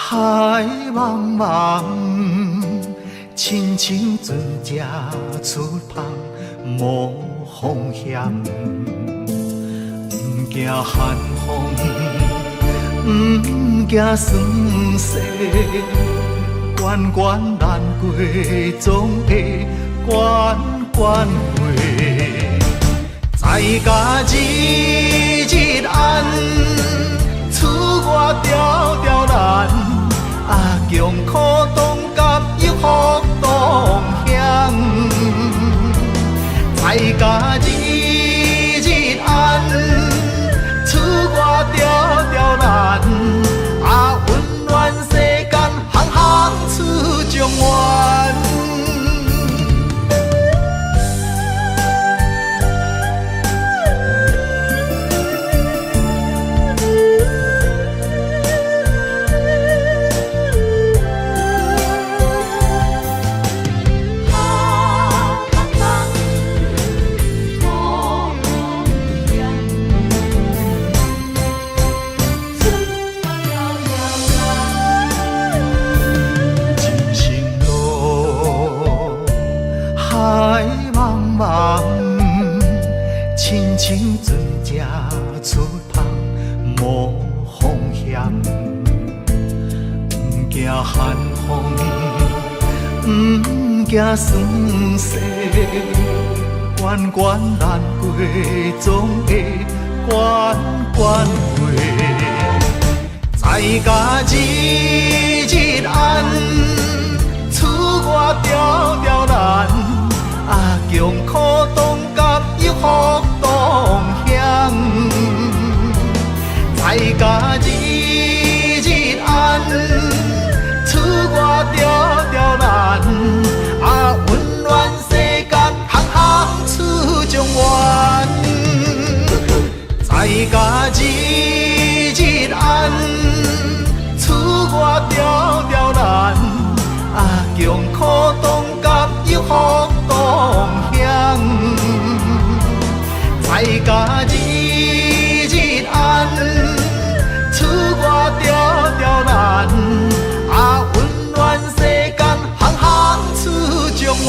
海茫茫，亲像船只出航，无风险，不惊寒风，不惊霜雪，关关难过，总会关关过。在家日日安，厝外条条难，强苦当甘，抑福当险。在家日日安，厝外条条难，温暖世间，行行出状元。亲像船只出航，无风险，不惊寒风，不惊霜雪，关关难过，总会关关过。在家日日安，厝外条条难，强苦当甘，抑福当险。在家日日安，厝外条条难，温暖世间，行行出状元。在家日日安，厝外条条难，强苦当甘，抑福当险。在家日日安，厝外条条难，温暖世间，行行出状元。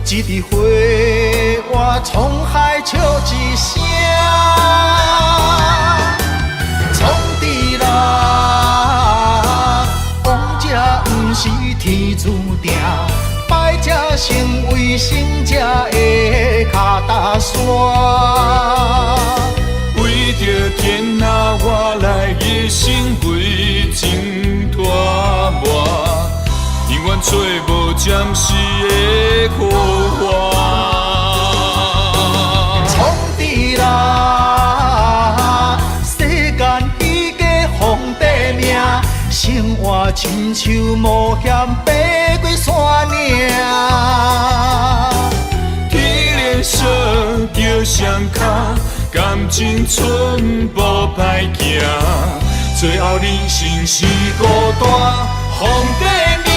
一枝花，我沧海笑一声，创治人，王者不是天注定，败者成为胜者的脚踏山。为着天下，我来一生为情大磨。永远找无暂时的苦患，创治人，世间虚假皇帝命，生活亲像冒险爬过山岭。天连锁叫双脚，感情寸步歹行，最后人生是孤单皇帝命。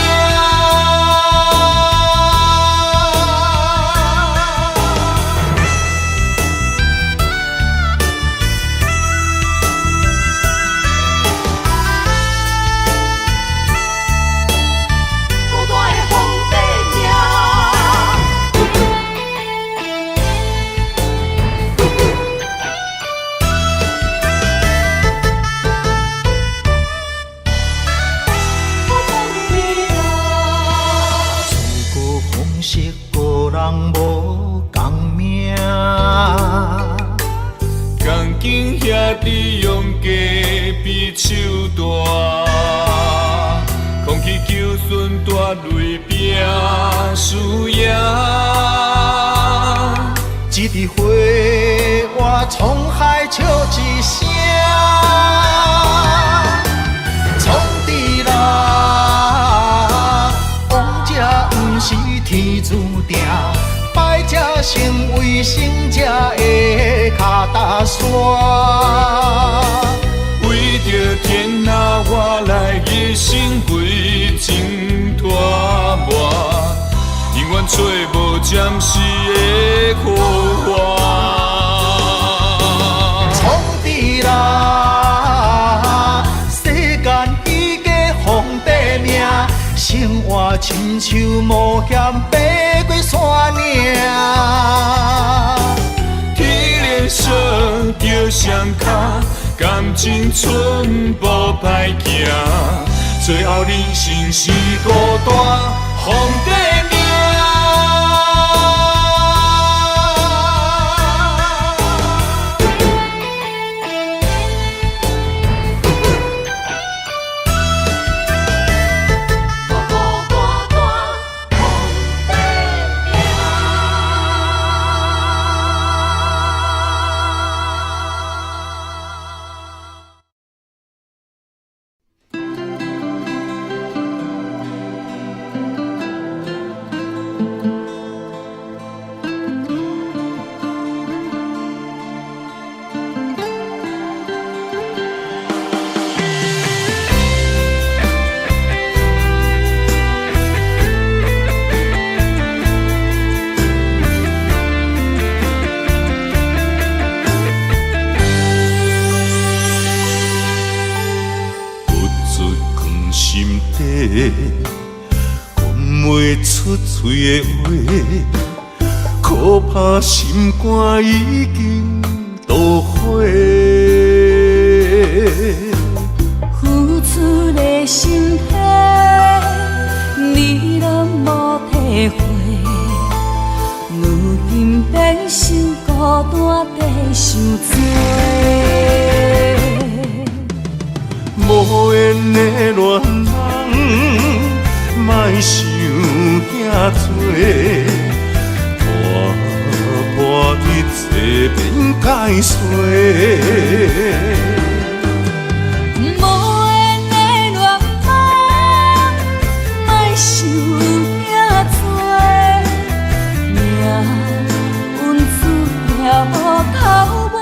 孤单的皇帝命。利用隔壁手段，空气求顺大雷拼输赢。一枝花，我沧海笑一声。创治人，王者不是天注定，败者成为胜者的脚踏山。为着天下，我来一生为情拖磨。永远找无暂时的苦花。创治人，世间已过皇帝命，生活亲像冒险爬过山岭。天连锁着双脚，感情寸步歹行，最后人生是孤单皇帝命。讲袂出嘴的话，可怕心肝已经都火。付出的心血，你拢无体会。如今变成孤单地受罪。无缘的恋人，莫想遐多，破一切变解释。无缘的恋人，莫想遐多，命运注定无头尾。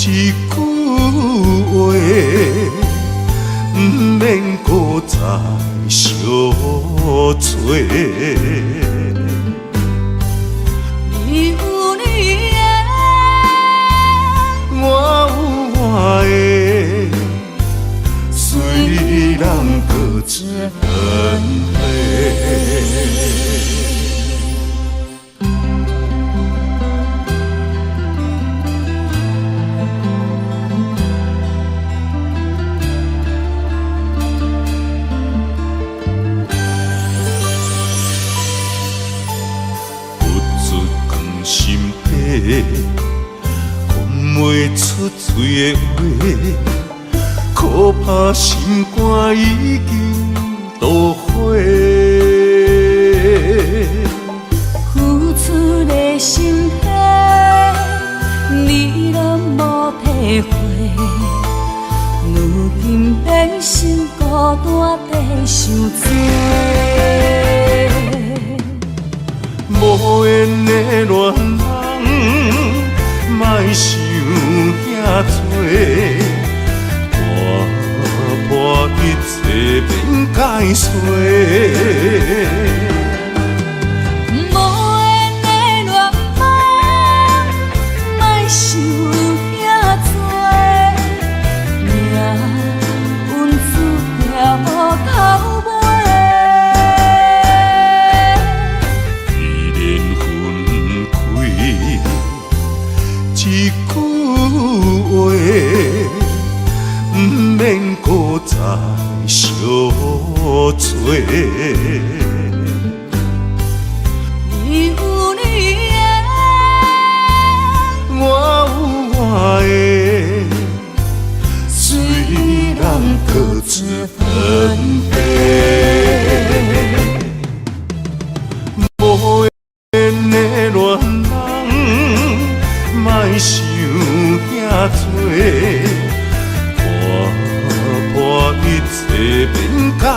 一句话，不免搁再相找。你有你的，我有我的，虽然搁一分离。讲袂出嘴的话，可怕心肝已经都火。付出的心血，你拢无体会。如今变成孤单地受罪。无缘的恋人，莫想遐多，破一切变解释。无缘的恋人，莫想遐多，命运注定无头尾。一句话，不免搁再相找。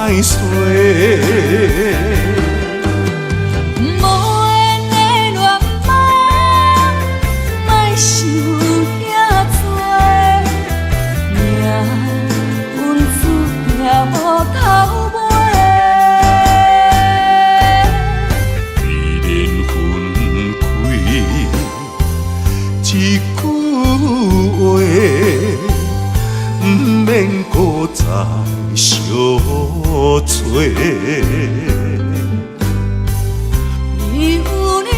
歹势。无缘的恋梦，莫想遐多，命运注定无头尾。为缘分开，一句话，不免搁再相找。你有你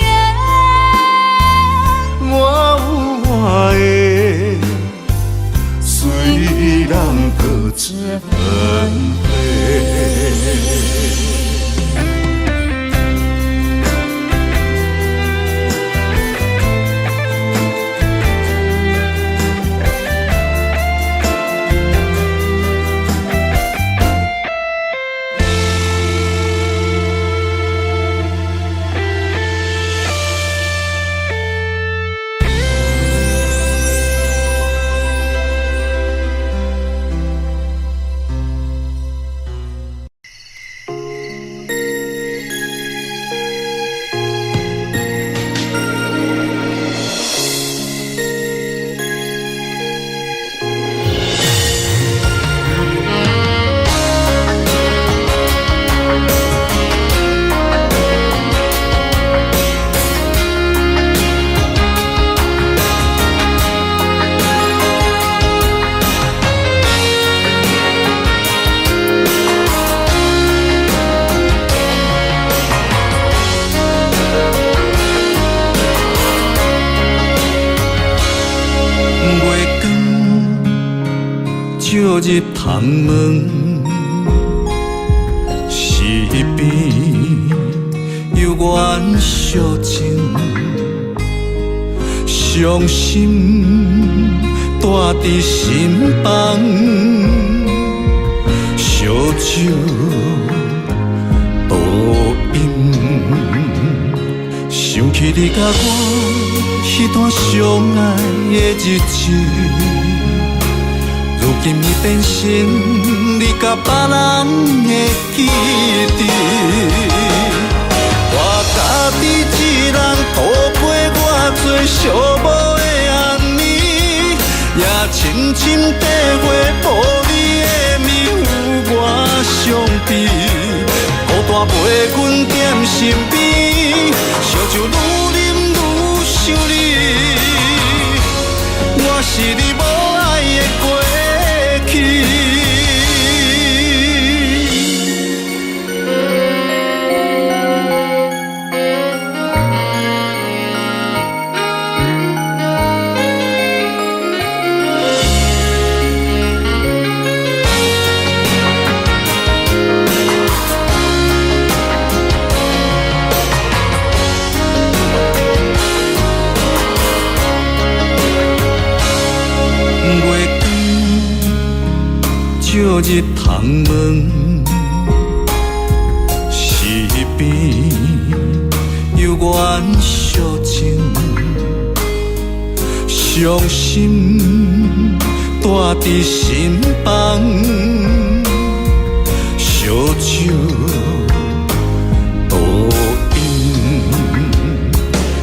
的，我有我的，虽然各自分开。照入窗门，是边有缘相情，伤心带伫心房，烧酒倒饮，想起你甲我迄段相爱的日子。如今已变成你甲别人的记忆，我家己一人度过我最寂寞的暗暝，也深深体会无你的面有我伤悲，孤单陪阮踮身边，烧酒愈啉愈想你，我是你无爱的过去。照入窗门，是边有缘相情，伤心带伫心房，烧酒倒饮，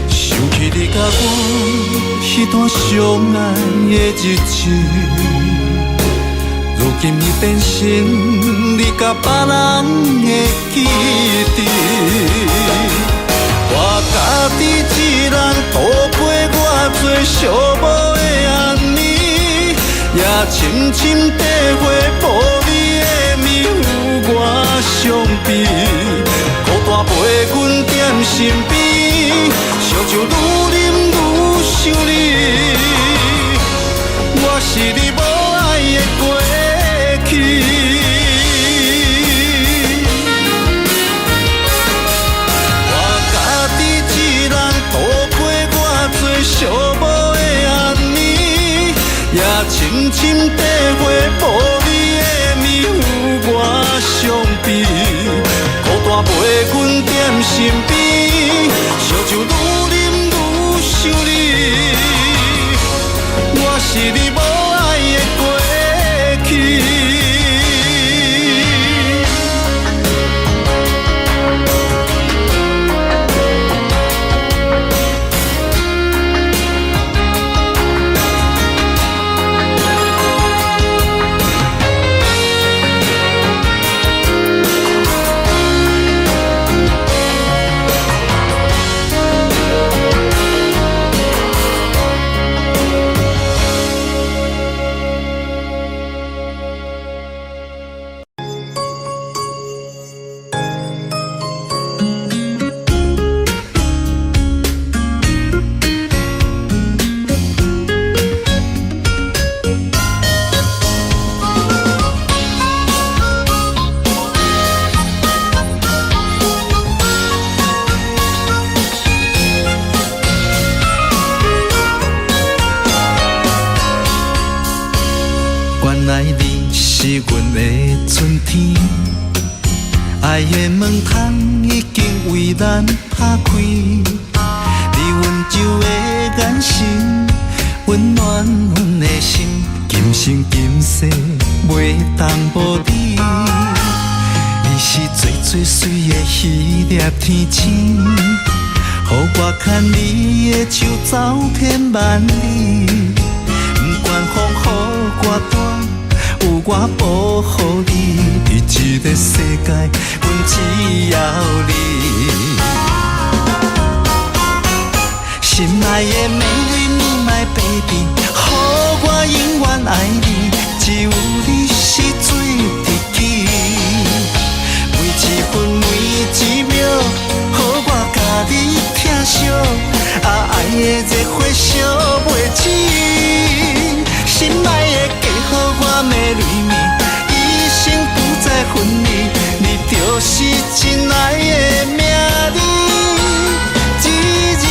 想起你甲我迄段相爱的日子。如今已变成你甲别人的记忆，我家己一人度过我最寂寞的暗暝，也深深体会无你的面有我伤悲，孤单陪阮踮身边，烧酒愈啉愈想你，我是你无爱的过去，我家己一人度过我最寂寞的暗暝，也深深体会无你的面有我伤悲，孤单陪阮踮身边，烧酒愈啉愈想你，我是你无爱的过去。来你是阮的春天，爱的门窗已经为咱打开，你温柔的眼神温暖阮的心，今生今世袂当无你。你是最最水的迄粒天星，予我牵你的手走遍万里，不管风雨多大，有我保护你。伫这个世界，阮只要你。心爱的美丽你my baby， 予我永远爱你，只有你是最知己。每一分每一秒，予我甲你疼惜，爱的热火烧袂止。心爱的嫁予我美丽蜜，一生不再分离，你就是真爱的名字。日日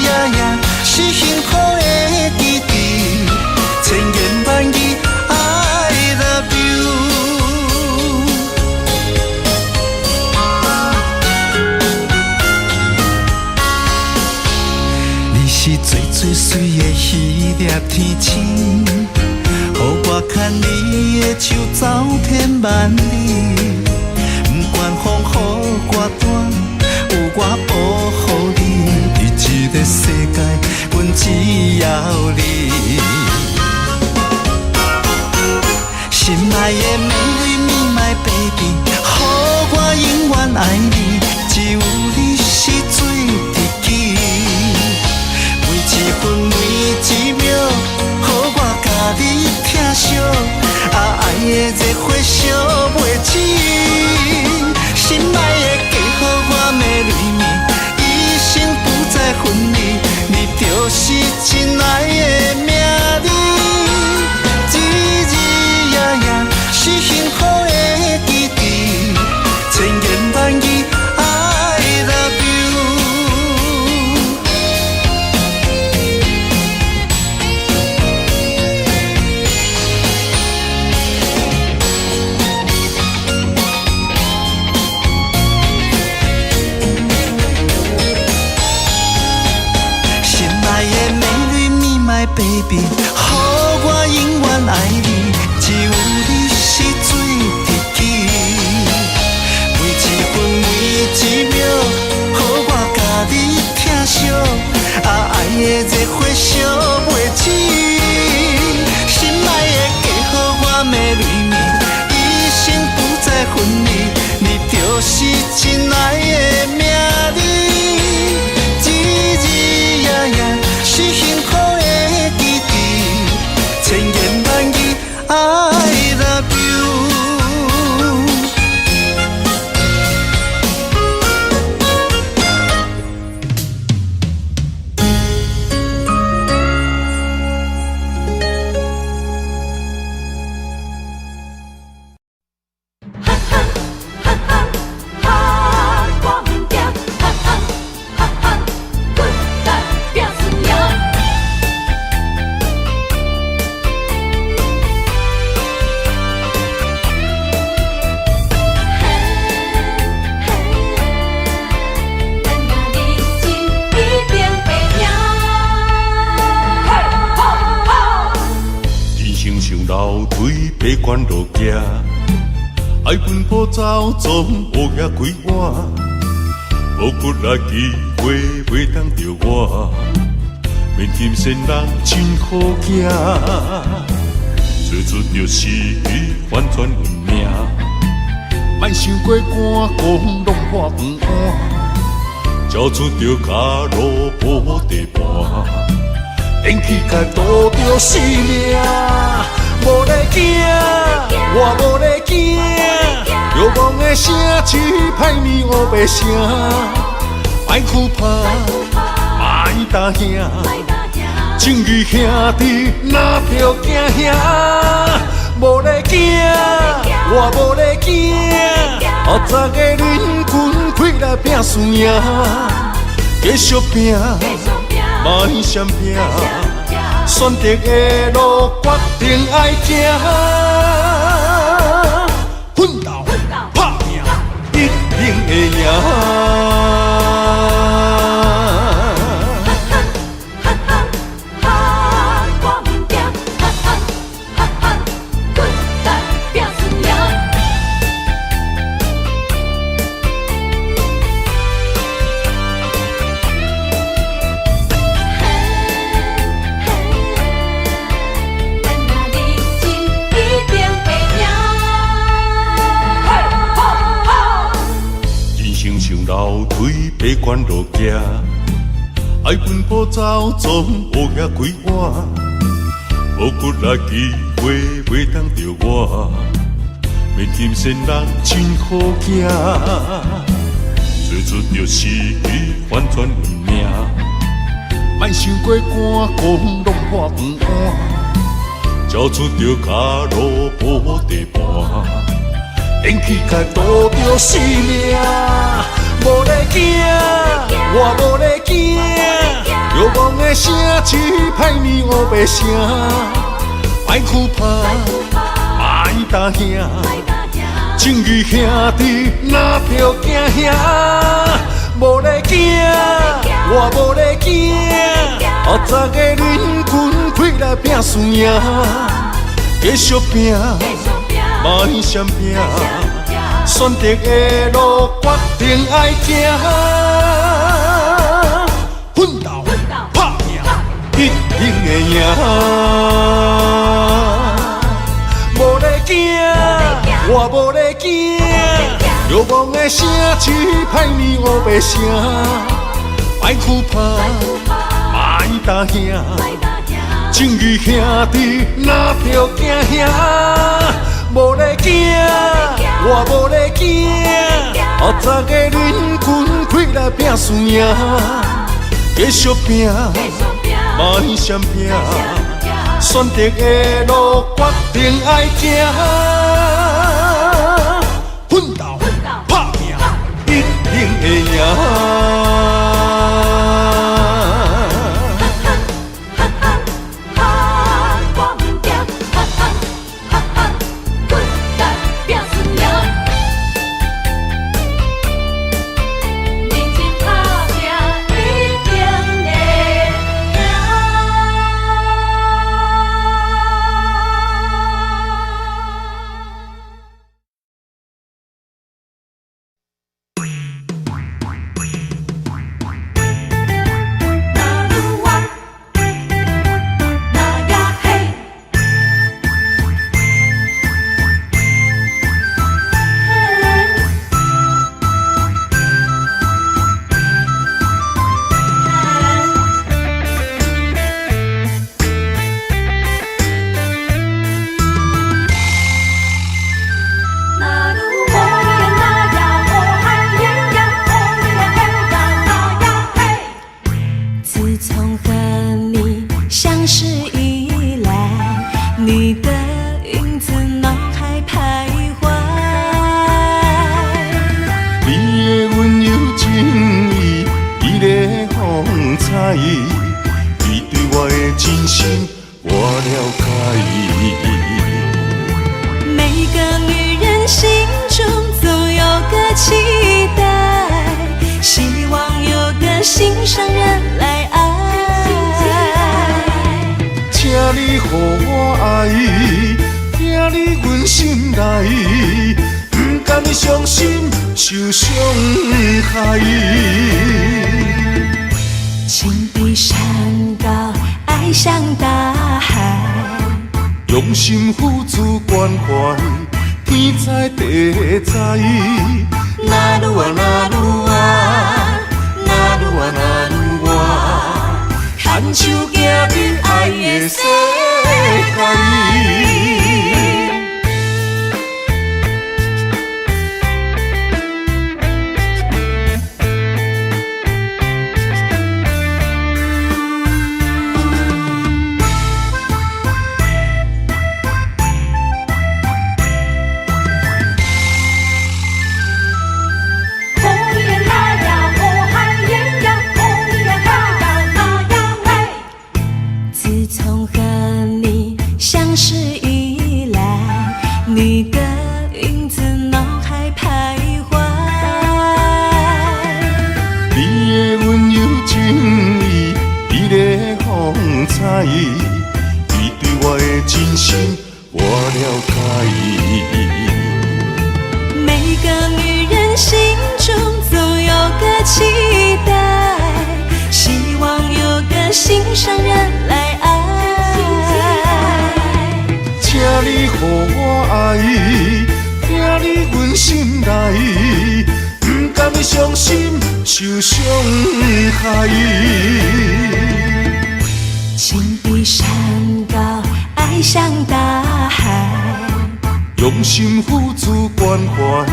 夜夜是幸福的记忆，千言万语 I love you。你是最最水的迄粒天星，予我牵你的手走遍万里，不管风雨多大，有我保护你。伫这个世界，阮只要你。心爱的美丽你my baby， 予我永远爱你，只有你是最知己。每一分每一秒，予我甲你疼惜，爱的热火烧袂止。心爱的嫁予我美丽蜜，一生不再分离，你就是真爱的名字。日日夜夜是幸福的记忆，千言万语 I love you。心爱的美丽你my baby， 予我永远爱你，只有你是最知己。每一分每一秒，予我甲你疼惜，爱的热火烧袂止。心爱的嫁予我美丽蜜，一生不再分离，你就是真爱的名字。日日夜夜是幸福的记忆，千言万语 I love you。爬关路行，爱奔波走总乌鸦几晚，无骨力机会袂当着我，面金仙人真好行，做出着是反转运命，莫想过寒讲拢破饭碗，交出着脚路无地盘，连起甲渡着性命。无咧惊，我无咧惊，绝望的声只歹面乌白声，莫哭怕，莫打兄，正义兄弟哪着惊兄？无咧惊，我无咧惊，后早个恁群开来拼输赢，继续拼，莫闪拼。选择的路决定爱行，奋斗打拼，一定会赢。楼梯爬悬落行，爱奔波走总无遐快活，无骨力机会袂当着我，免金仙人真好行，做出着失去反转运命，莫想过寒讲拢破饭碗，交出着脚路无地盘。演起来赌着性命，无咧惊，我无咧惊，流氓的声只歹你黑白声，莫哭怕，莫打兄，正义兄弟哪着惊兄，无咧惊，我无咧惊，后早的人群开来拼输赢，继续拼。莫闪拼，选择的路决定爱行，奋斗打拼，一定会赢。无咧惊，我无咧惊，流氓的声只歹你黑白声，莫哭怕，莫打兄，正义兄弟哪着惊兄。无咧惊，我无咧惊，后早的人群开来拼输赢，继续拼，莫闪拼，选择的路决定爱行，奋斗打拼，一定会赢。你对我的真心我了解。每个女人心中总有个期待，希望有个心上人来爱。请你予我爱，听你阮心内，不甘你伤心受伤害。情比山高，爱像大海，用心付出关怀，天知地知。那愈啊那愈啊，那愈啊那愈啊，牵手行入爱的世界。自从像是依赖你的影子，脑海徘徊。你的温柔情意，你的风采，你对我的真心，我了解。每个女人心中总有个期待，希望有个心上人来爱。请你予我爱，听你阮心内，不甘你伤心受伤害。情比山高，爱像大海，用心付出关怀，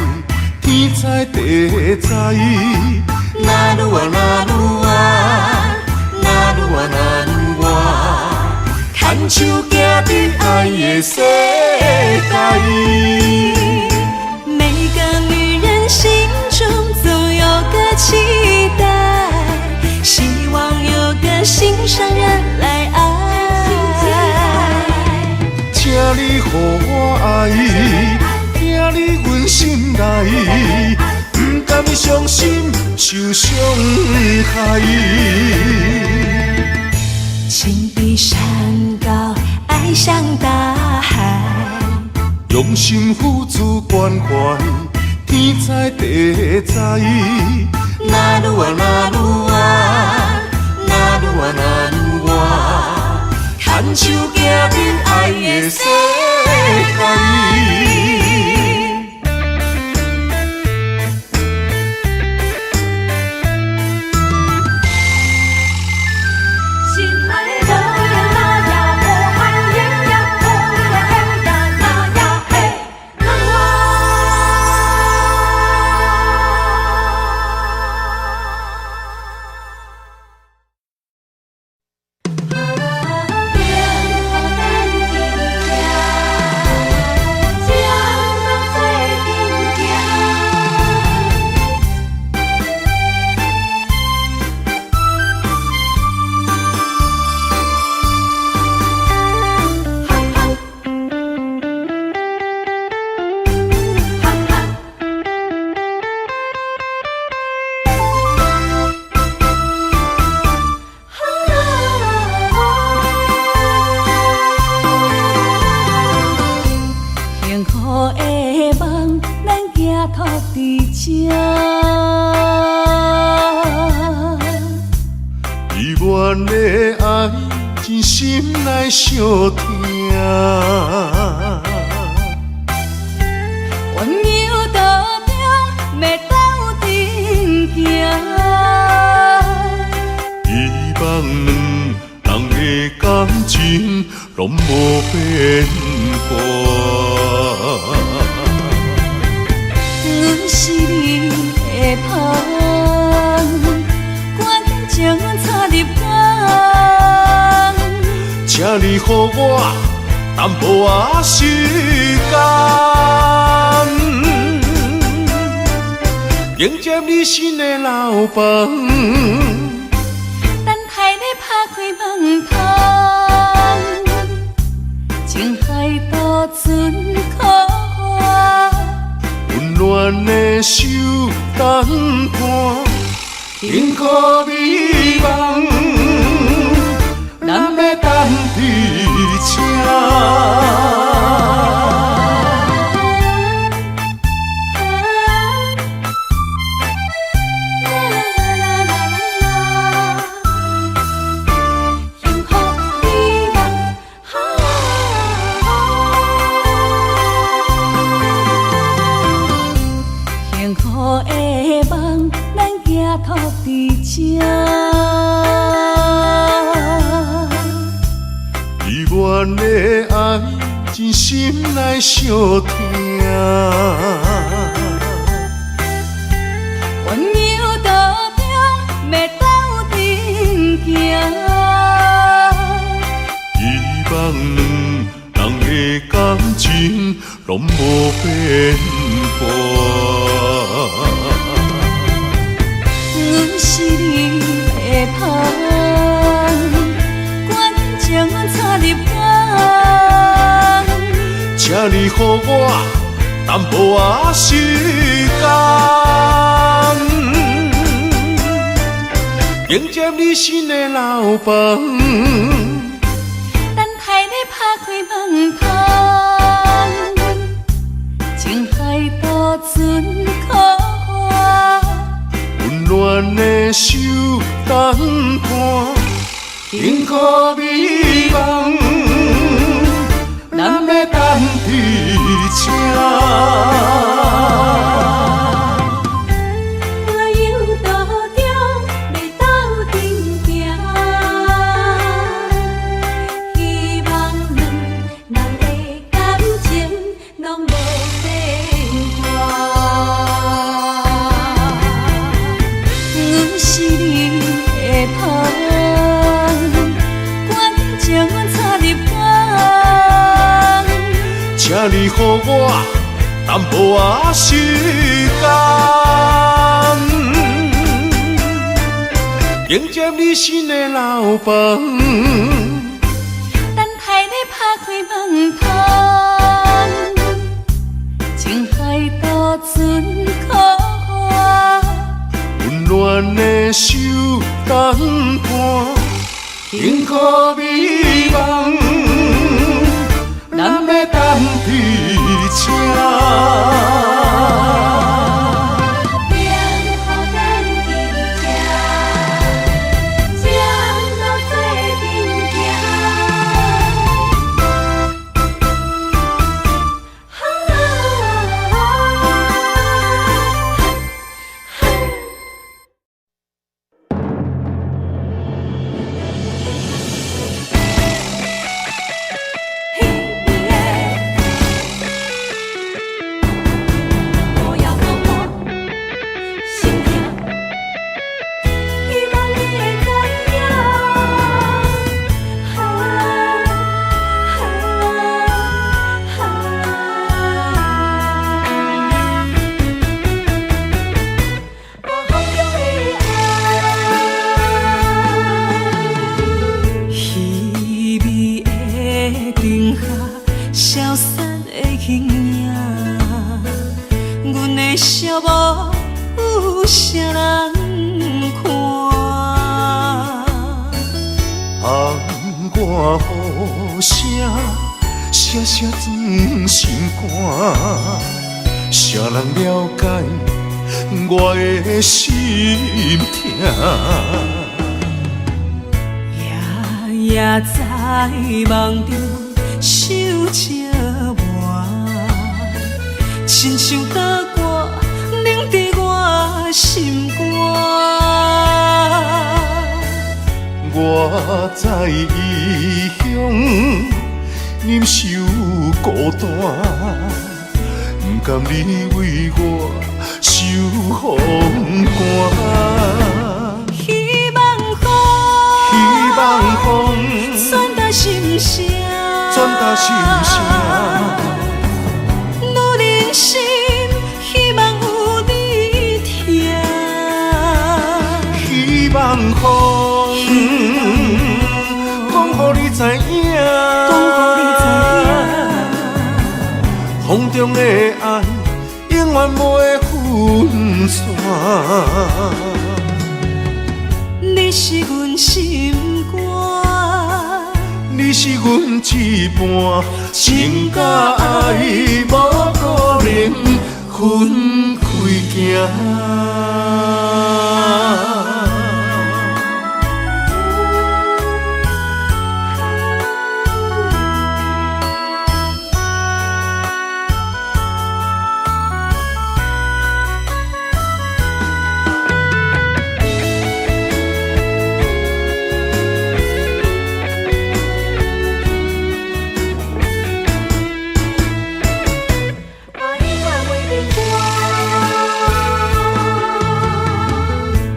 天知地知。那愈爱那愈爱，那愈爱那愈爱，牵手行伫爱的世界。每个女人心中总有个期待，希望有个心上人来爱。请你予我爱，听你阮心内，不甘你伤心受伤害。情比山高，爱像大海，用心付出关怀，天知地知。那愈爱那愈爱，那愈爱那愈爱，牵手行伫爱的世界。依阮的爱，真心内相疼。温柔道中，袂斗阵行。希望两人的感情拢无变化。阮是你的香，赶紧将阮插入肝。请你予我淡薄仔时间，迎接你新的老房。等海咧拍开门窗，情海渡船靠岸。温暖的手等伴，幸福美梦，咱要等伫车。幸福的梦，咱行托伫这。依阮的爱，真心内相疼。温柔道中，袂斗阵行。希望两人的感情拢无变化。阮是你的香，赶紧将阮插入肝。你予我淡薄仔时间，迎接你新的老房。等待你拍开门窗，情海渡船可我，温暖的手等伴，幸福美梦，咱要等伫这。我有道中要斗阵行，希望两人的感情拢无变化。阮是你的旁，感情阮插入港。请你予我淡薄仔时间，迎接你新的老房。等待你拍开门窗，情海渡船可我，温暖的手等伴，幸福美梦，咱要等伫这。然后咱伫这，将路做阵不要问我心痛，希望你会知影。我风中的爱，稀微的灯下，消散的形影。阮的寂寞有啥人看？红我雨声，声声钻心肝。谁人了解我的心痛？夜夜在梦中想着我，亲像刀割凝伫我心肝。我在异乡忍受孤单，不甘你为我受风寒。希望希望风传达心声，传达心声，女人心希望有你听。希望风讲予你知影，风中的爱永远不会分散。你是阮心肝，你是阮一半，情甲爱无可能分开行。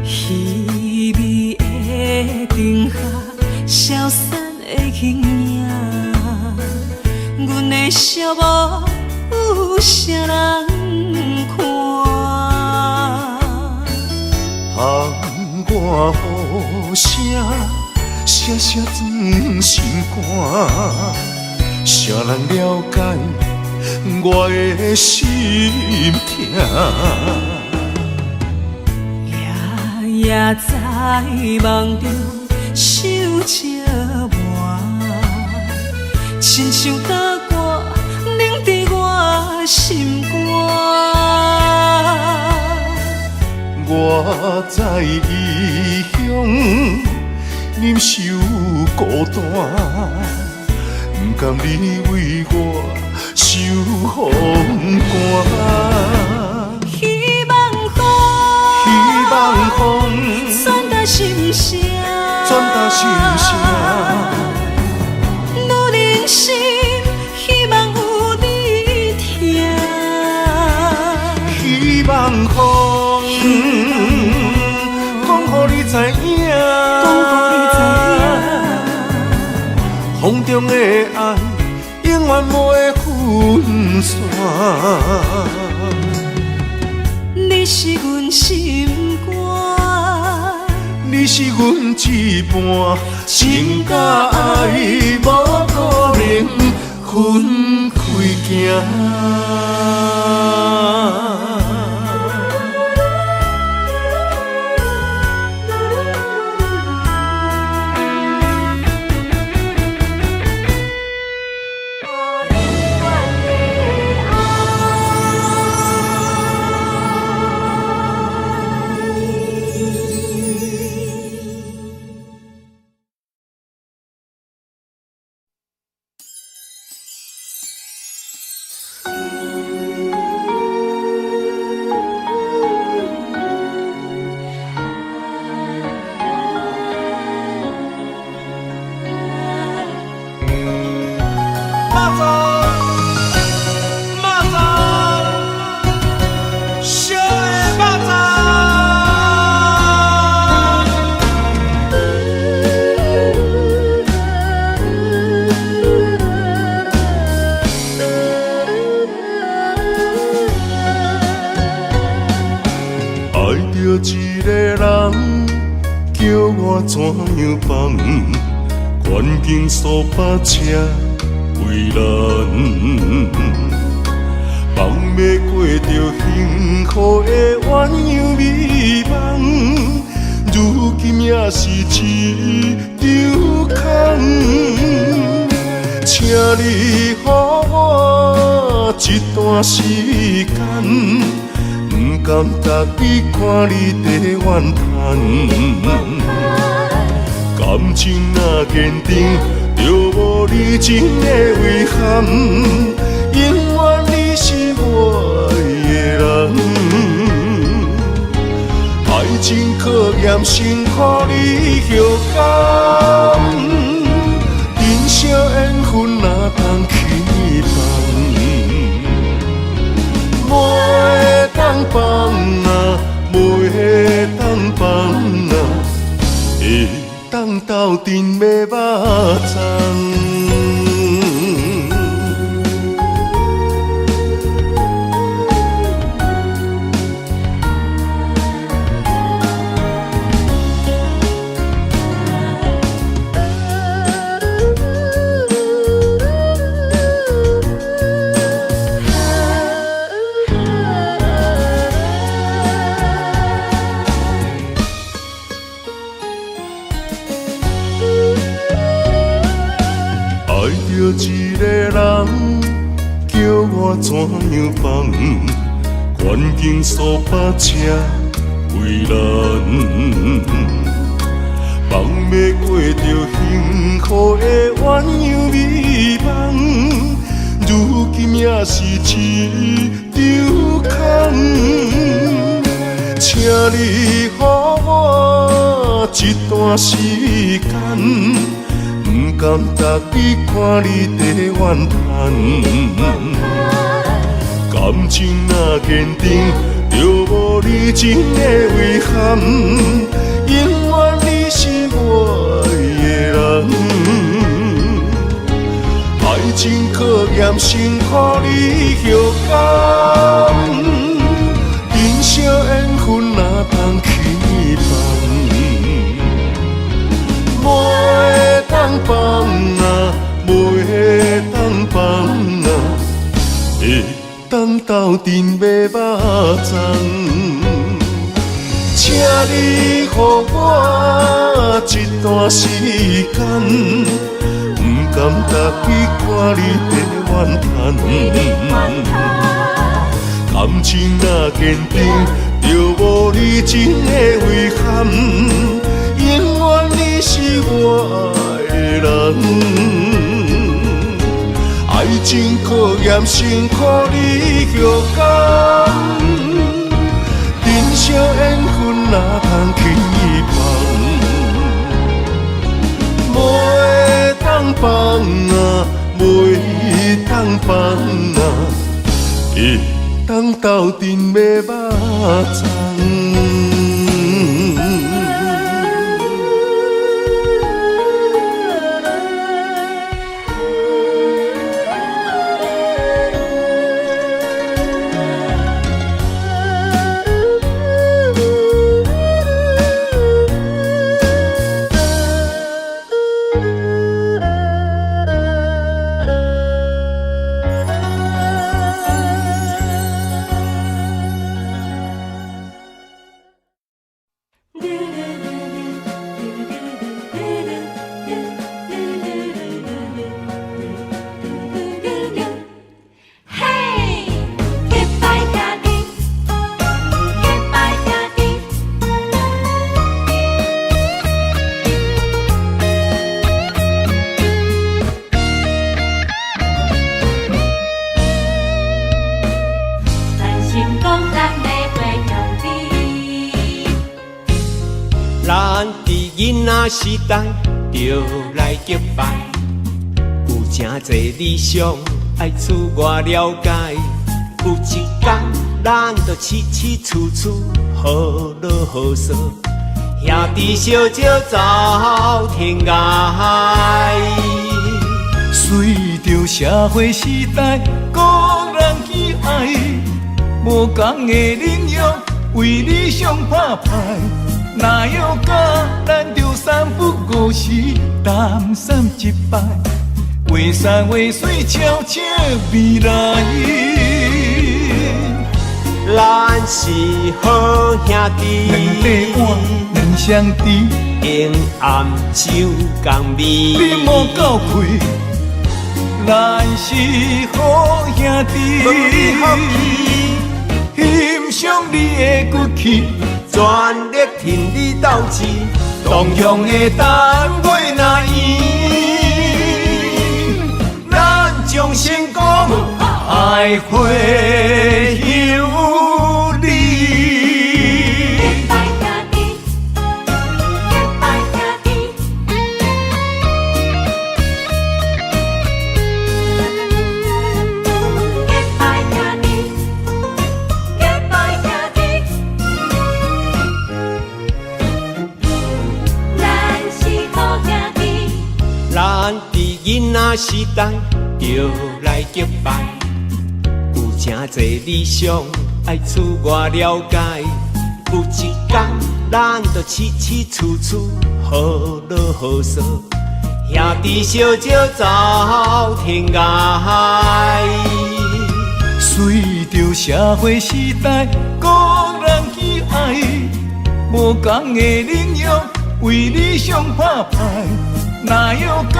稀微的灯下，消散的形影。阮的寂寞有啥人看？红我雨声，声声钻心肝。谁人了解我的心痛。夜夜在梦中想这晚，亲像打歌凝伫我心肝。我在异乡忍受孤单，不甘你为我受风寒。希望风传达心声，女人心希望有你听。希望风讲予你知影，风中的爱永远不会分散。你是阮心肝，你是阮一半，情甲爱无可能分开行。一个人叫我怎样放，环境所把车为难，放要过着幸福的鸳鸯美梦，如今也是一场空。请你予我一段时间。不甘逐日看你在怨叹，感情若坚定，就无你真的遗憾。永远你是我的人，爱情考验辛苦你后甘，人生缘分哪通去放？袂当放啊，袂当放啊，会当斗阵要肉粽。一个人叫我怎样放，环境所把车为难，放要过着幸福的鸳鸯美梦，如今也是一场空。请你予我一段时间。不甘逐日看你在怨叹，感情若坚定，就无你真的遗憾。永远你是我的人，爱情考验辛苦你后甘，人生缘分哪通去放？袂当放啊，袂当放啊，会当斗阵买肉粽，请你予我一段时间，不甘踏去看你在怨叹。感情若坚定，就无你真的遗憾，永远你是我的人。爱情考验辛苦你后甘，人生缘分哪通轻易放？袂当放啊，袂当放啊，会当斗阵买肉粽。时代就来结拜，有真侪理想爱自我了解。有一天，咱就起起厝厝好乐好说，兄弟相招走天涯。随着社会时代个人喜爱，无同的领域为理想打拼。哪有假，咱着三不五时，谈三一摆，画山画水，悄悄未来。咱是好兄弟，两块碗，两双筷，用暗手共味。你莫够开，咱是好兄弟，欣赏你的骨气。全力挺你斗志，同样的单位若圆，咱将成功爱会有你。结拜兄弟，结拜兄弟，结拜兄弟，结拜兄弟。咱伫囡仔时代就来结拜，有真侪理想爱自我了解。有一天，咱就起起厝厝好乐好说，兄弟相招走天涯。随着社会时代个人喜爱，无同的领域为理想打拼。哪有假，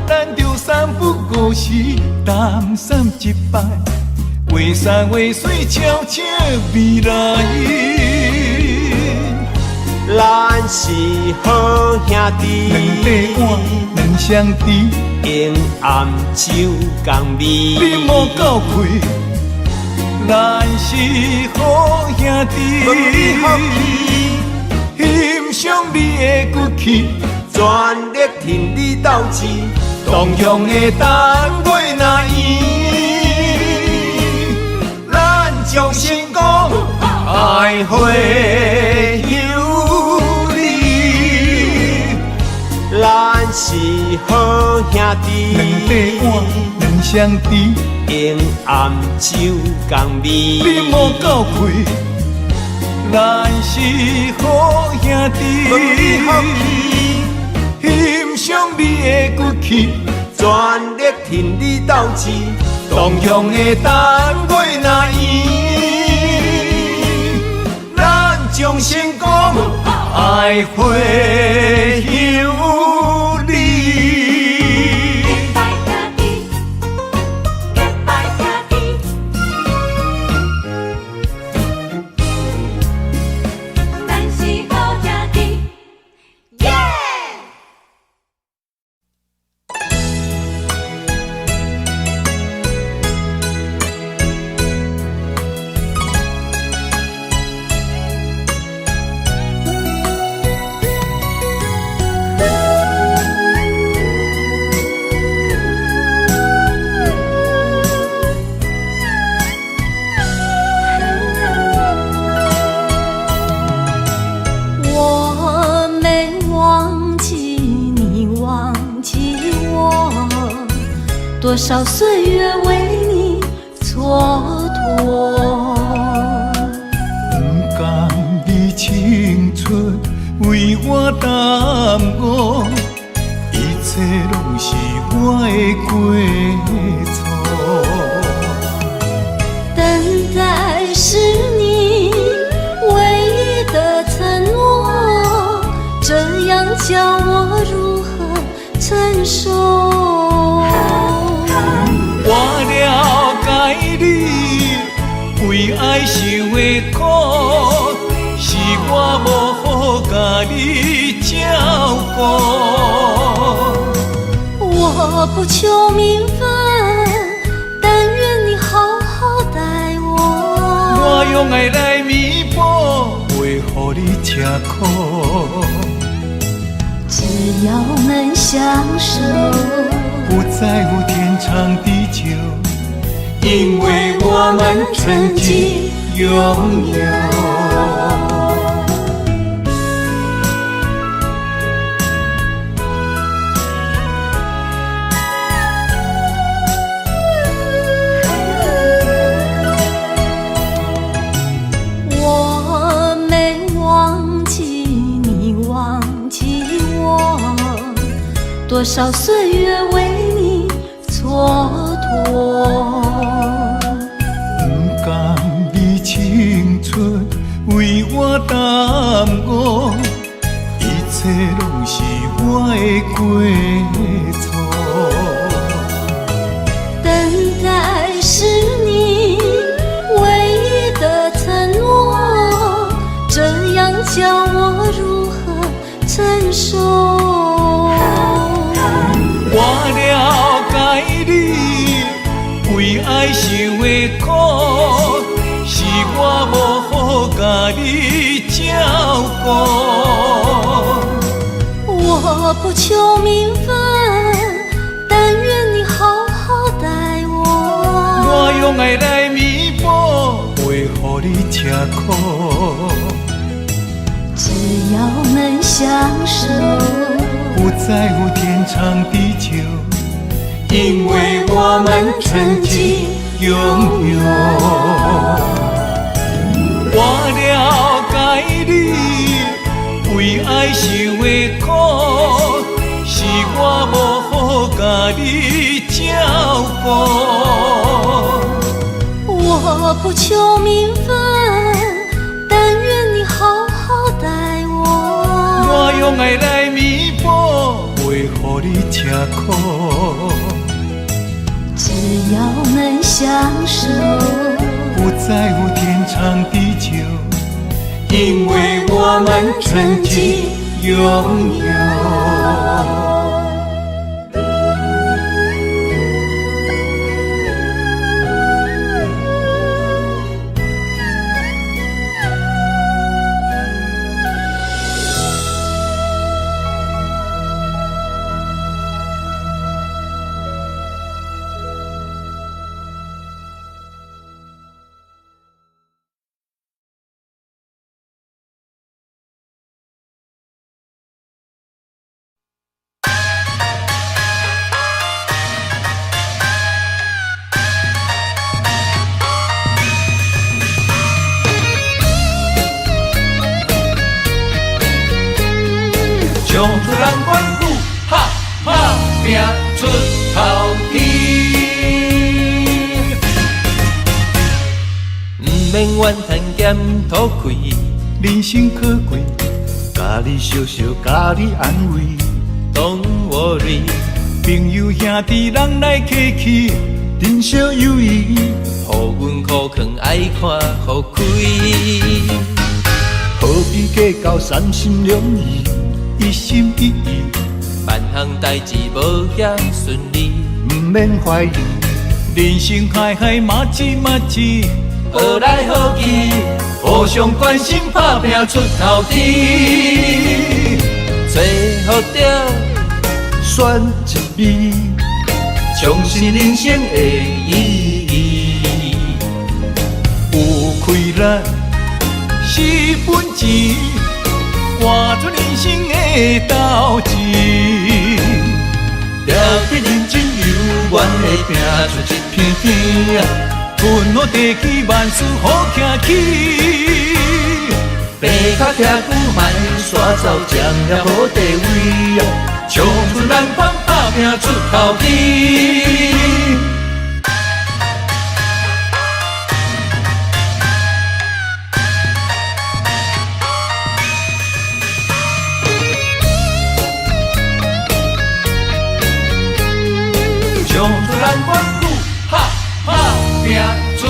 咱着三不五时，谈三一摆，画山画水，悄悄未来。咱是好兄弟，两块碗，两双筷，用暗手共味。你莫够开，咱是好兄弟，欣赏你的骨气。全力挺你斗志，同样的单位若圆，咱将成功爱会有你。咱是好兄弟，两块碗，两双筷，用暗手共味。你莫够开，咱是好兄弟。欣赏你的骨气，全力挺你斗志，同同乡的单位那伊，咱将成功爱会有你。拜兄弟，结拜兄弟，咱是好兄弟，耶！我没忘记你，忘记我，多少岁月为你蹉跎。不甘你青春为我耽误，一切拢是我的过错。等待是你唯一的承诺，这样叫我如何承受？我了解你为爱受的苦，是我无好甲你照顾。我不求名分，但愿你好好待我。我用爱来弥补，袂予你吃苦。只要能相守，不在乎天长地久，因为我们曾经拥有。我没忘记你，忘记我，多少岁月为你蹉跎。不甘你青春为我耽误，一切拢是我的过错。等待是你唯一的承诺，这样叫我如何承受？我了解你为爱受的苦，是我无好甲你照顾。我不求名分，但愿你好好待我。我用爱来弥补，袂予你吃苦。只要能相守，不在乎天长地久，因为我们曾经拥有。我了解你为爱受的苦，是我无好甲你照顾。我不求名分，但愿你好好待我。我用爱来弥补，袂予你吃苦。只要能相守，不在乎天长地久，因为我们曾经拥有。将出人管府，哈哈拼出头天。免怨叹咸土开，人生可贵，家己笑笑，家己安慰。Don't worry，朋友兄弟人来客气，珍惜友谊，互阮苦劝爱看互开。何必计较三心两意，一心一意，万项代志无遐顺利，毋免怀疑。人生海海马子马子，好来好去，互相关心，打拼出头天。最好着选一味，重视人生的意义。有开力是本钱，活出人生的斗志。了得认真有愿的拼出一片天，阮好地起万事好行起。爬脚徛久卖煞走，占了好地位，冲出咱方打拼出头天。冲出咱关路，哈哈拼出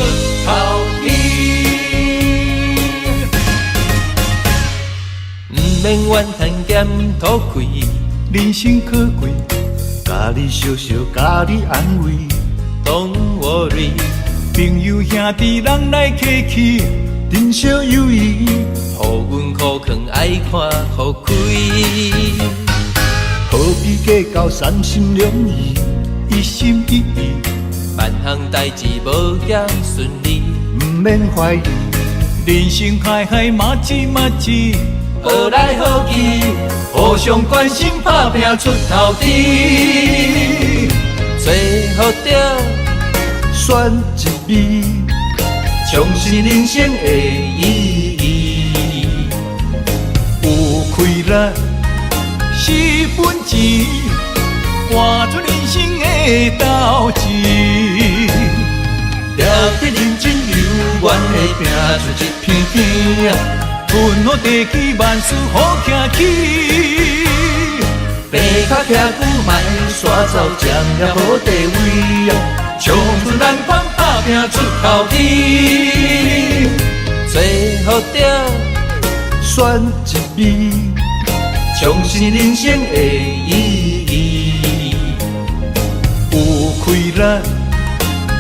头天。毋免怨叹咸土开，人生可贵，家己笑笑，家己安慰。Don't worry，朋友兄弟人来客气，珍惜友谊，互阮苦劝爱看互开。何必计较三心两意，一心一意，万项代志无遐顺利，毋免怀疑。人生海海马子马子，好来好去，互相关心，打拼出头天。最好着选一味，重视人生的意义。有开力是本钱，活出人生的斗志。了得认真有愿的拼出一片天，阮好地起万事好行起。爬脚徛久卖煞走，占了好地位，冲出咱方打拼出头天。最好着选一味，重视人生的意义。有开力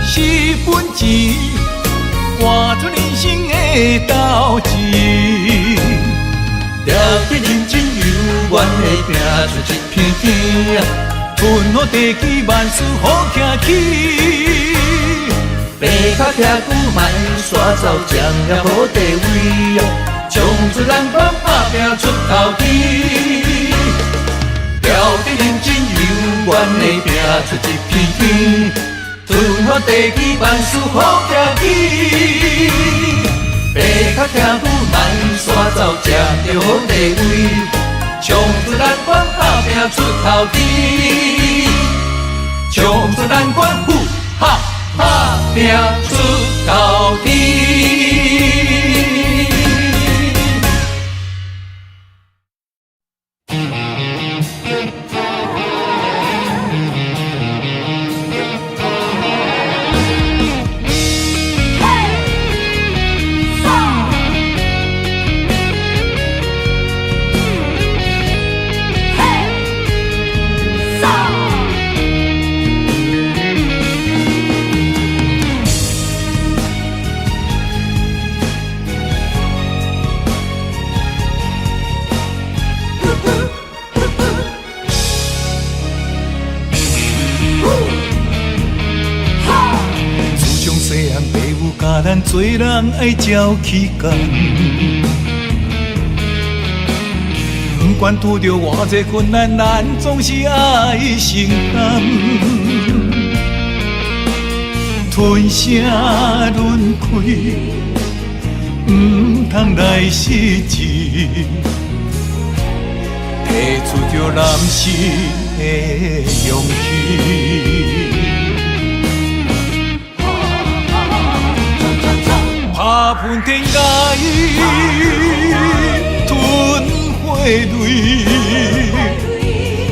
是本钱，活出人生的斗志。了得认真有愿的拼出一片天，阮好地起万事好行起。爬脚徛久卖煞走，占了好地位，冲出咱方打拼出头天。了得认真有愿的拼出一片天，阮好地起万事好行起。爬脚徛久卖煞走，占着好地位，冲出咱关打拼出头天。冲出咱关呼哈哈拼出头天。甲咱做人爱照起工，不管拄着偌济困难，咱总是爱承担。吞声轮开，唔通来失志，提出着男性的勇气。打喷天涯，吞火泪，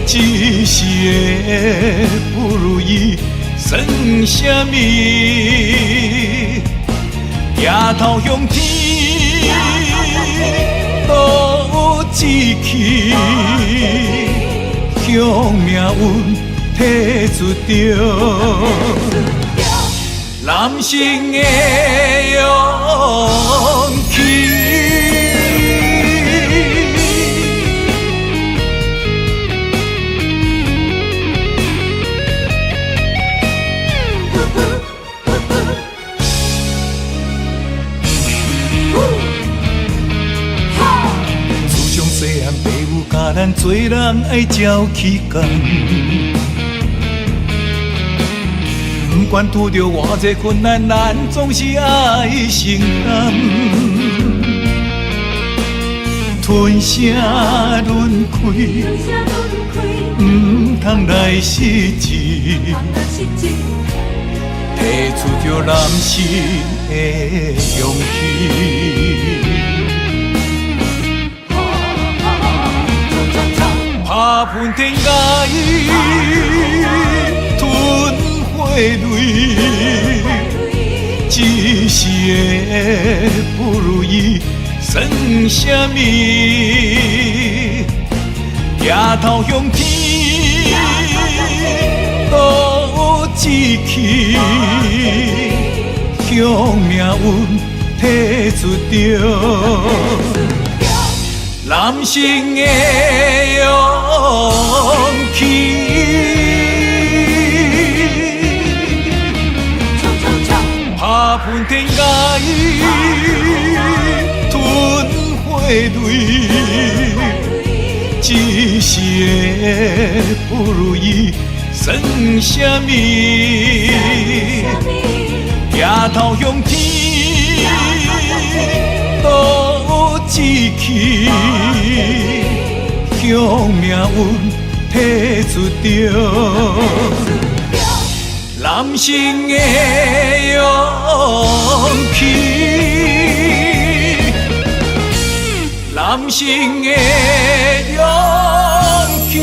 一时的不如意算什么？抬头向天，路有志气，向命运提出着。男性的勇气。自从细汉父母教咱做人爱照起工。不管拄着偌济困难，咱总是爱承担。吞声轮开，不通来失志，提出着男性的勇气。打喷天涯，吞火泪，一时的不如意算什么？抬头向天，路有志气，向命运提出着。男性的勇气。打喷天涯，吞火泪，一时的不如意算什么？抬头向天，路有志气，向命运提出着。男性的勇气，男性的勇气。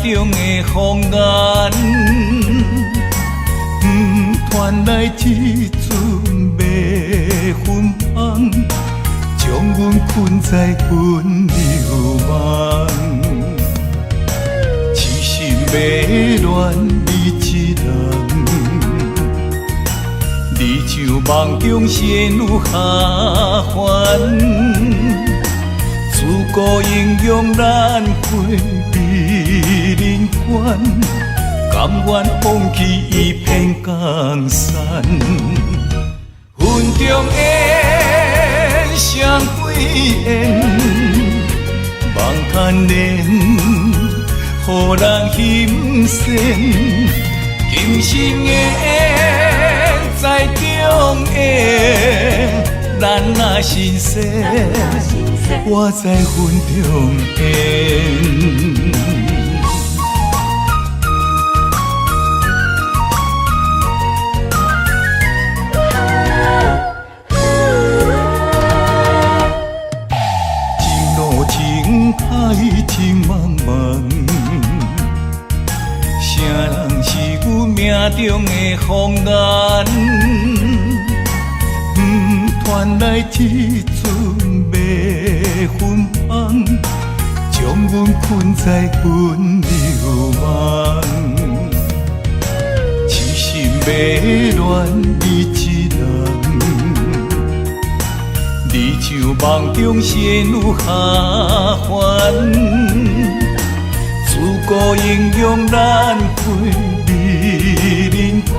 中的风眼，传来一阵迷魂香，将阮困在温柔梦。痴心迷恋你一人，你像梦中仙女下凡。自古英勇难过美人关，甘愿放弃一片江山。云中烟，双对烟，望贪恋，予人心酸。今生的在中的，咱若心生。我在云中烟，情路情海情茫茫，谁人是阮命中的风眼？传来一阵迷魂香，将阮困在温柔梦。恋你一人，你像梦中仙女下凡，自古英雄难归美人关，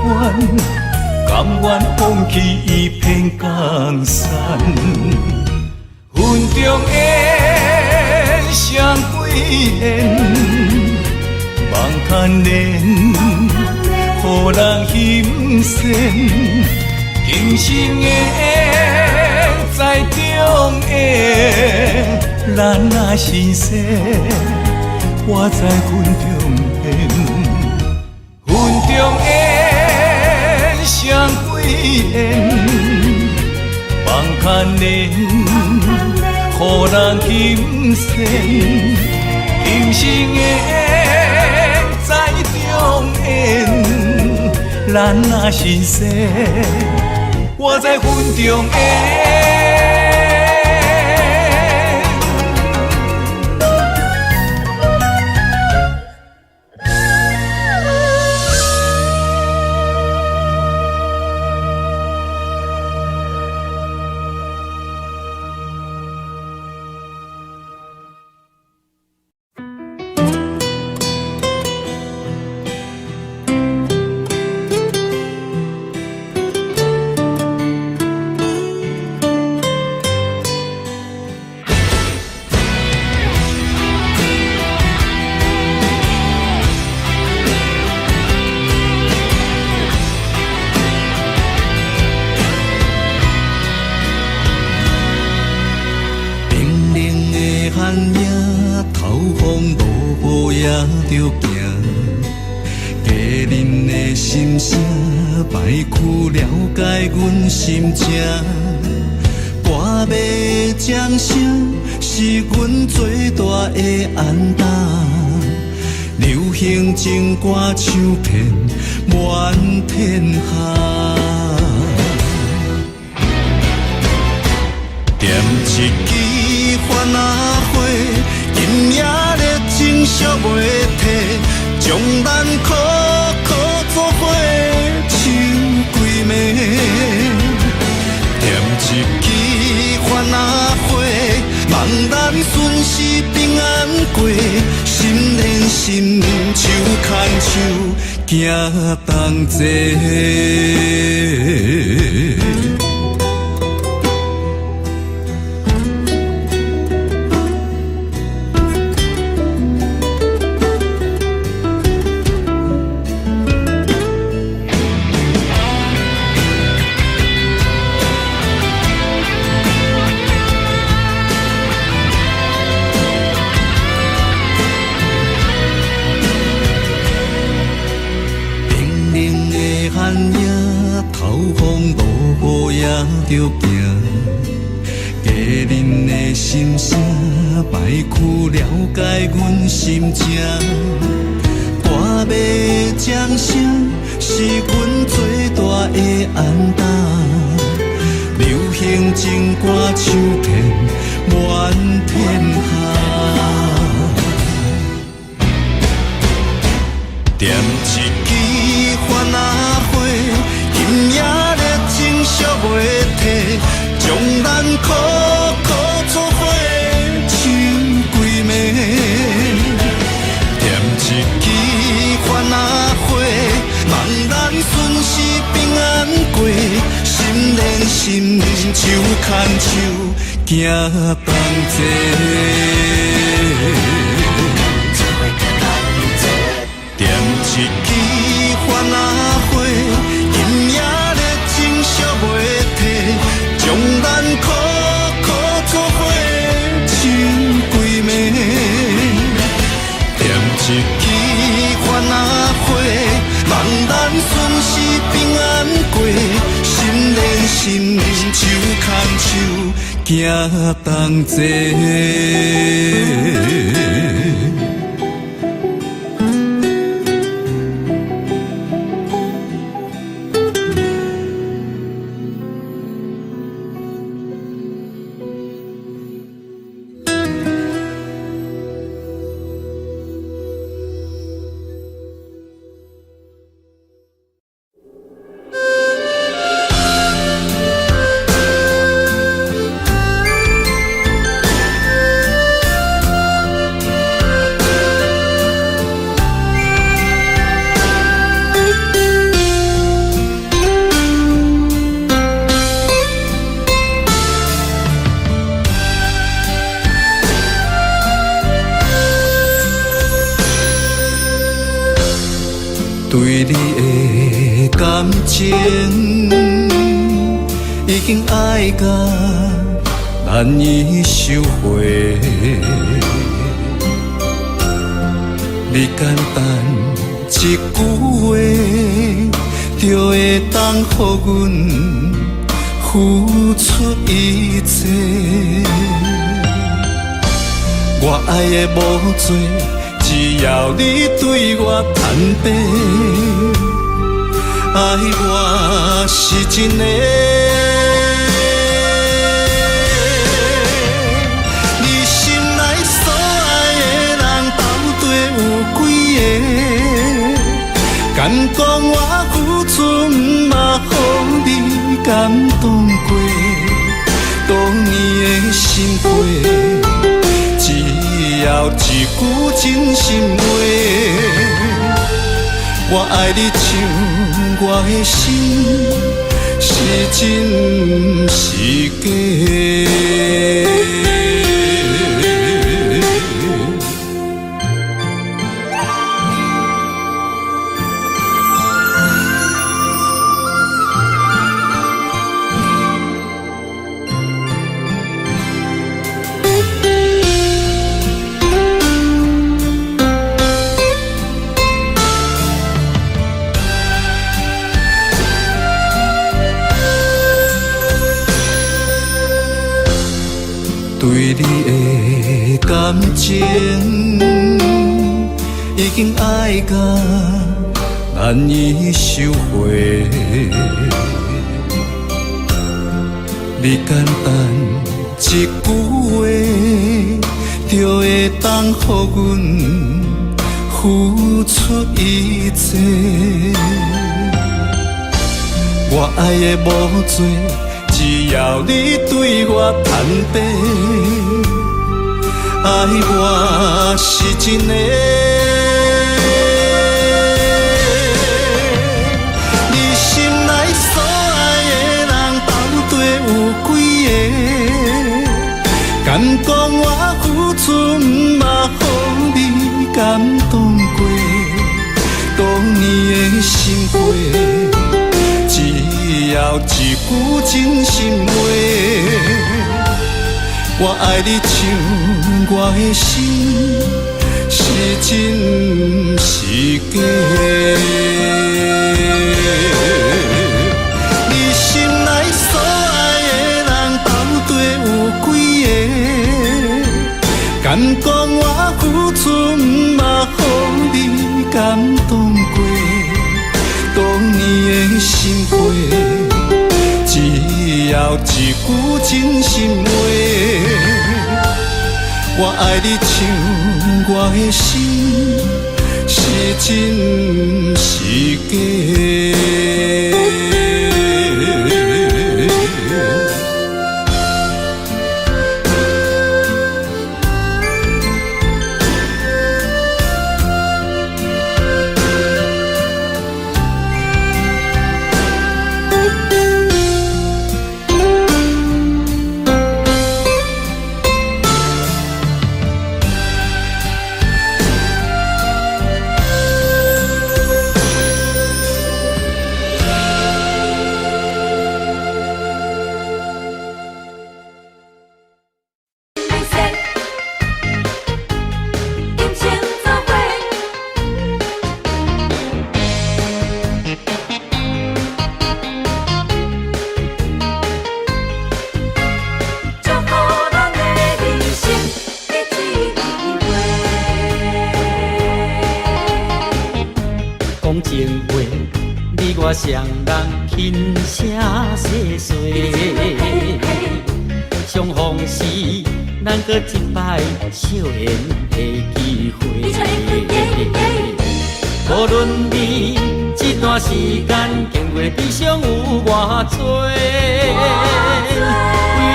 甘愿放弃一片江山。云中烟，双归烟，梦牵连，予人心酸。今生的缘，在中缘，咱若心生，我在云中缘，云中缘，双归缘，梦牵连，予人心酸。今生的缘，在中缘，咱若心生，我在云中缘。心情，歌迷掌声是阮最大的安踏。流行情歌唱遍满天下，点一支番仔火，今夜热情烧袂退，将咱苦苦作伙唱归暝。点一支番仔火，望咱顺时平安过，心连心，手牵手，行同齐。着行，家人的心声，摆曲了解阮心情。歌迷掌声是阮最大的安踏，流行情歌唱遍满天下。点一支番仔火，今夜热情烧袂退，将咱苦苦作伙唱归暝。点一支番仔火，望咱顺时平安过，心连心，手牵手，行同齐。点一支番仔火，今夜热情烧袂退，将咱苦苦作伙唱归暝。点一支番仔火，望咱顺时平安过，心连心，手牵手，行同齐。对你的感情已经爱到难以收回。你简单一句话，就会当予阮付出一切。我爱的无多，只要你对我坦白，爱我是真的。你心内所爱的人到底有几个？敢讲我付出，嘛予你感动过？多年的心血。只要一句真心话，我爱你像我的心，是真是假？对你的感情已经爱到难以收回。你简单一句话，就会当予阮付出一切。我爱的无多。只要你对我坦白，爱我是真的。你心内所爱的人到底有几个？敢讲我付出，嘛予你感动过？多年的心血。只要一句真心话，我爱你像我的心，是真是假？你心内所爱的人到底有几个？敢讲我付出，嘛予你感动过？多年的心血，只要一句真心话，我爱你像我的心，是真是假？我双人轻声细碎，相逢时咱搁一摆少年的机会。无论你这段时间经过悲伤有偌多，为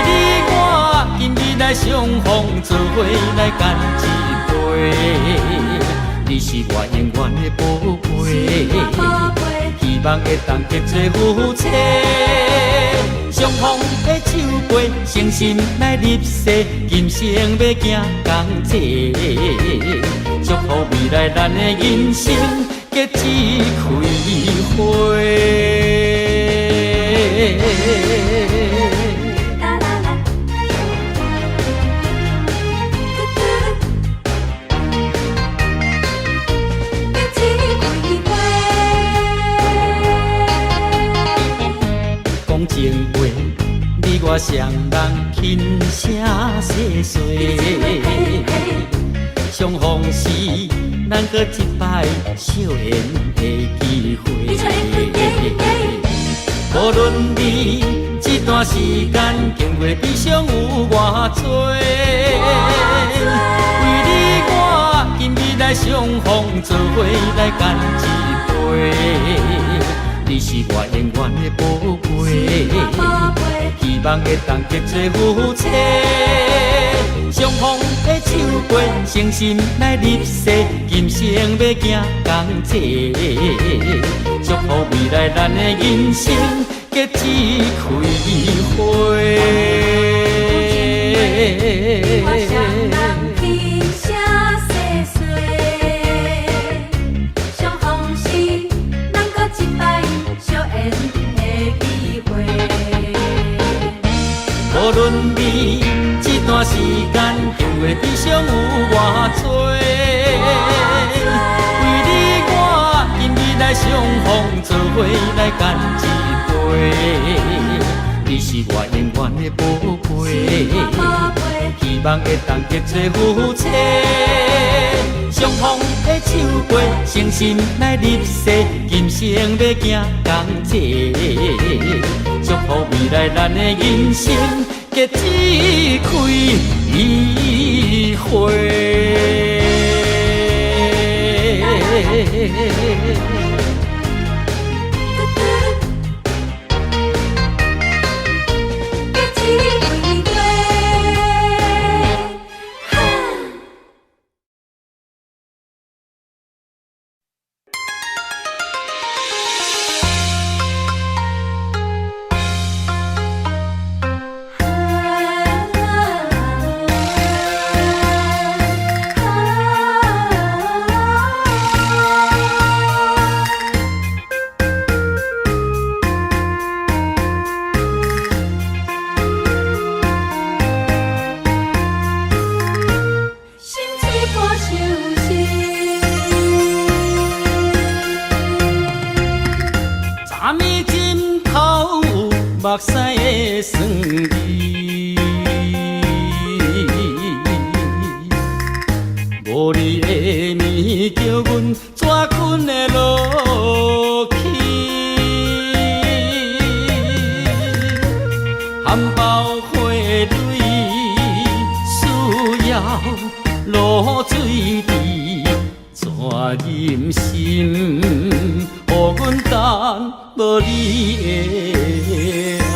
你我今日来相逢做伙来干一杯。你是我永远的宝贝。希望会当结做夫妻，相逢的酒杯，诚心来入世，今生要行同齐。祝福未来咱的人生，结一开花。讲情话，你我双人轻声细碎，相逢时，咱搁一摆少年的机会。无论你这段时间经过悲伤有偌多，为你我今日来相逢，做伙来干一杯。你是我永远的宝贝，希望会当结做夫妻。相逢的手背，诚心来入世，今生要行同齐。祝福未来咱的人生结一开花。无论你这段时间经过悲伤有偌多，为你我今日来相逢，做伙来干一杯。你是我永远的宝贝，希望会当结做夫妻。相逢的手背，诚心来入世，今生要行同齐。祝福未来咱的人生结一开花。目屎的酸味，无你的面叫阮怎困会落去？含苞花蕊需要露水池，怎忍心？予阮等无你的爱，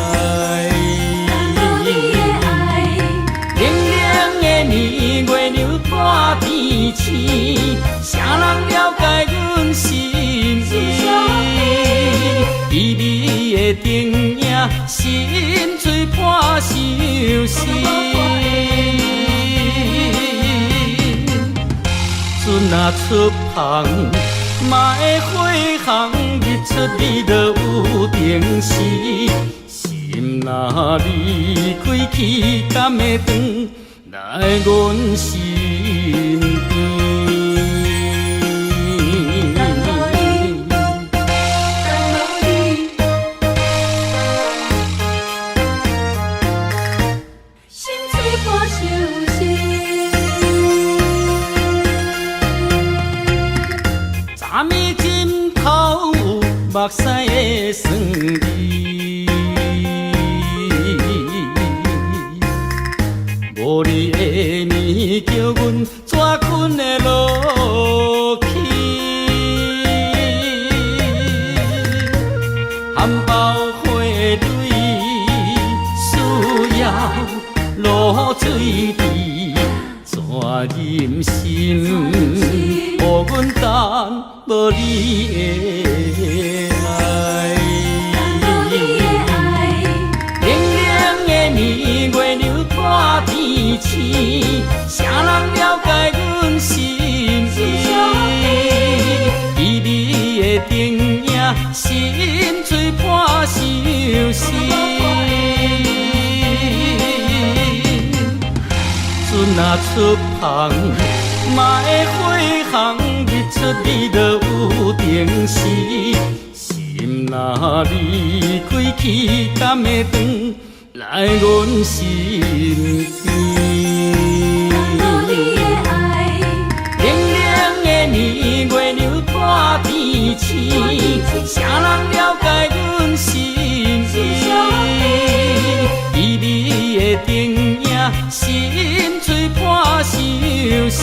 冷冷的年月流破天星，啥人了解阮心意？旖旎的灯影，心碎破相思。船若出航，嘛会火航，日出日落有定时。心若离开，去敢会转来阮身边？心碎破相思。昨暝枕头有目屎的酸味，无你的面叫阮怎困会落去？含苞花蕊需要露水池，怎忍心？予阮等无你的爱，冷冷的年月流破天星，啥人了解阮心意？旖旎若出航，嘛会飞航，日出日落有定时。心若离开去，敢会转来阮身边？感动你的爱，冷冷的年月流破天星，谁人了解阮心意？微微的灯影，心碎破相思。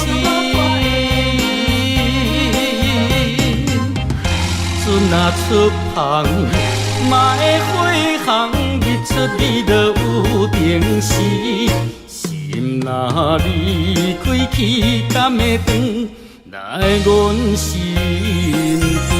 船若出航，嘛会飞航，日出日落有定时。心若离开去，敢会转来阮身边？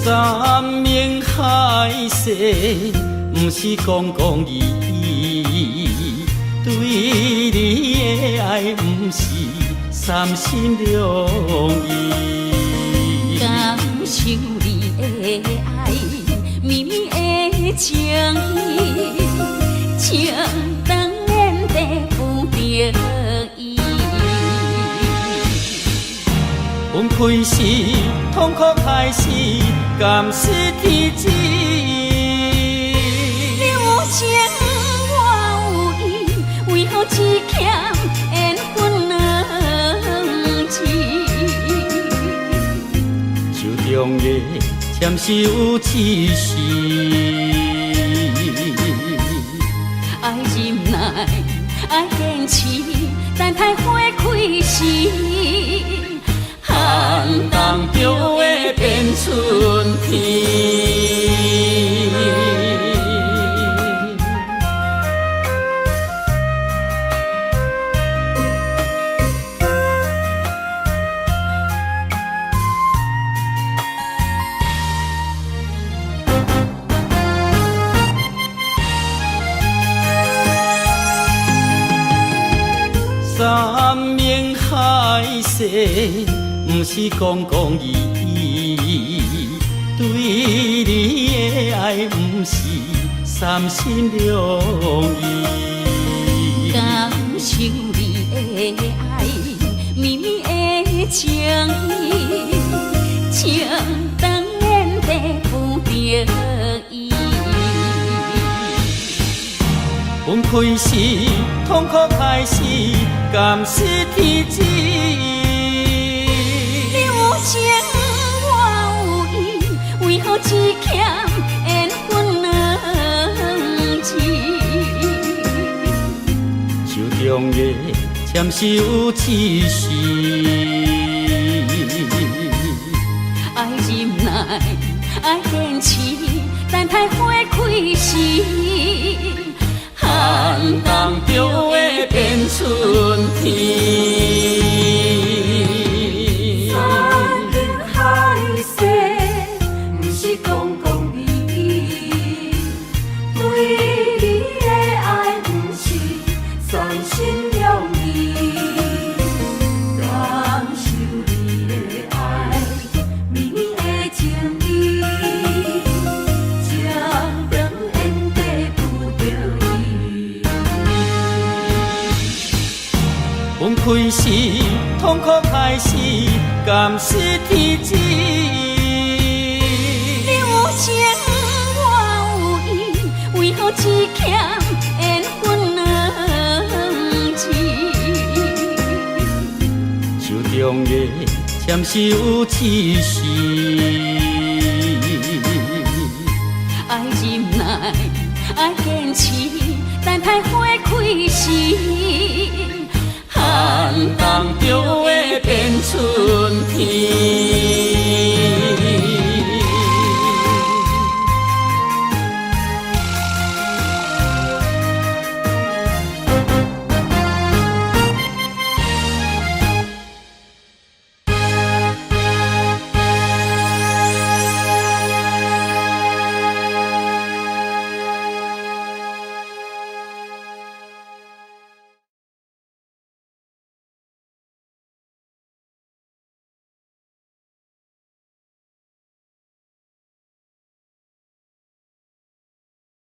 山盟海誓，不是讲讲义义，对你的爱，不是三心两意。感受你的爱，绵绵的情意，情当然地不得已。阮开始痛苦开始，甘是天知。你有情我有意，为何只欠缘分两字？手中的签是有刺丝，爱忍耐，爱坚持，等待花开时。寒冬就会变春天。山盟海誓，不是讲讲义义，对你的爱，不是三心两意。感受你的爱，绵绵的情意，情当然地不得已。阮开始痛苦开始，甘是天知。你有情我有意，为何只欠缘分两字？手中的签是有刺丝，爱忍耐，爱坚持，等待花开时。寒冬就会变春天。山盟海誓，不是讲讲义义，对你的爱，不是三心两意。感受你的爱，绵绵的情意，情当然地不得已。阮开始痛苦开始，甘是天知。你有只欠缘分两字。手中的签是有刺丝，爱忍耐，爱坚持，等待花开时，寒冬就会变春天。